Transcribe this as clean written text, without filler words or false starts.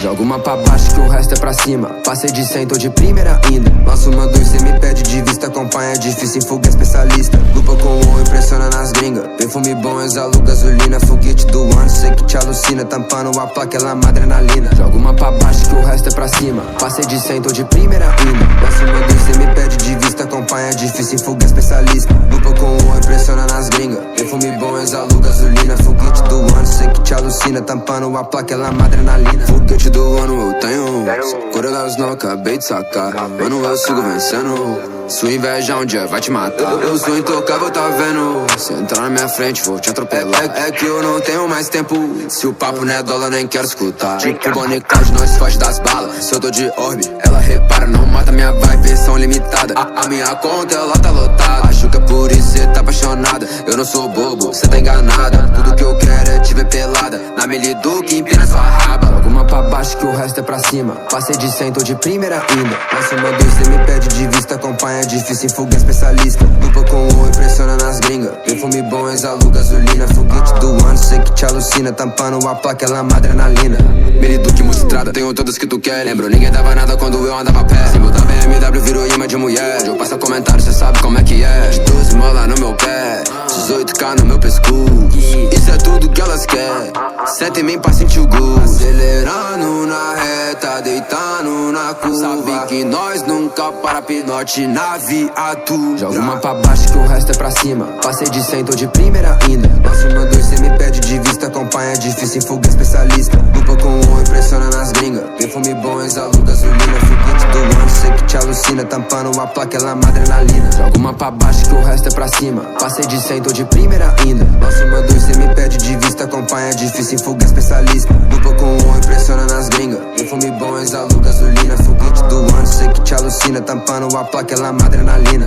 Joga uma pra baixo que o resto é pra cima. Passei de 100, tô de primeira ainda. Lanço uma dois, cê me pede de vista. Acompanha difícil, em fuga especialista. Lupa com o impressiona nas gringas. Perfume bom, exalo gasolina. Foguete do ano, sei que te alucina. Tampando a placa, ela adrenalina. Joga uma pra baixo que o resto é pra cima. Passei de 100, tô de primeira ainda. Lanço uma dois, cê me pede de vista. Acompanha difícil, em fuga especialista. Lupa com o impressiona nas gringas. Perfume bom, exalo gasolina. Foguete do ano, sei que te alucina. Tampando a placa, ela adrenalina. Foguete do ano eu tenho. Coronavirus não acabei de sacar. Mano, eu sigo vencendo. Sua inveja um dia vai te matar. Eu sou intocável, tá vendo? Se entrar na minha frente, vou te atropelar. É que eu não tenho mais tempo. Se o papo não é dólar, nem quero escutar. Tipo Bonnie Clyde, nós foge das balas. Se eu tô de orbe, ela repara, não mata minha vibe, versão limitada. A minha conta, ela tá lotada. Acho que é por isso cê tá apaixonada. Eu não sou bobo, cê tá enganada. Tudo que eu quero é te ver pelada. Na Miliduque, empina sua raba. Joga uma pra baixo que o resto é pra cima. Passei de 100, tô de primeira ainda. Lanço uma dois, cê me pede de vista. Acompanha difícil, em fuga especialista. Lupa com o impressiona nas gringas. Perfume bom, exalo gasolina. Foguete do ano, sei que te alucina. Tampando a placa, ela adrenalina. Miliduque, multistrada, tenho todas que tu quer. Lembro, ninguém dava nada quando eu andava a pé. Se mudar BMW, virou imã de mulher. Onde eu passo comentário, cê sabe como é que é. De 12 mola no meu pé, 18k no meu pescoço. Isso é tudo que elas querem. Senta em mim pra sentir o gosto. Acelerando na reta, deitando na curva. Sabe que nós nunca para, pinote na viatura. Joga uma pra baixo que o resto é pra cima. Passei de 100, tô de primeira ainda. Lanço uma dois, cê me pede de vista. Acompanha difícil, em fuga especialista. Lupa com o impressiona nas gringas. Perfume bom, exalo gasolina. Foguete do ano, sei que te alucina. Tampando a placa, ela adrenalina. Joga uma pra baixo que o resto é pra cima. Passei de 100, tô de primeira ainda. Lanço uma dois, cê me pede de vista. Acompanha difícil, em fuga especialista. Lupa com o impressiona nas gringas. Perfume bom, exalo gasolina. Foguete do ano, sei que te alucina. Tampando a placa, ela adrenalina.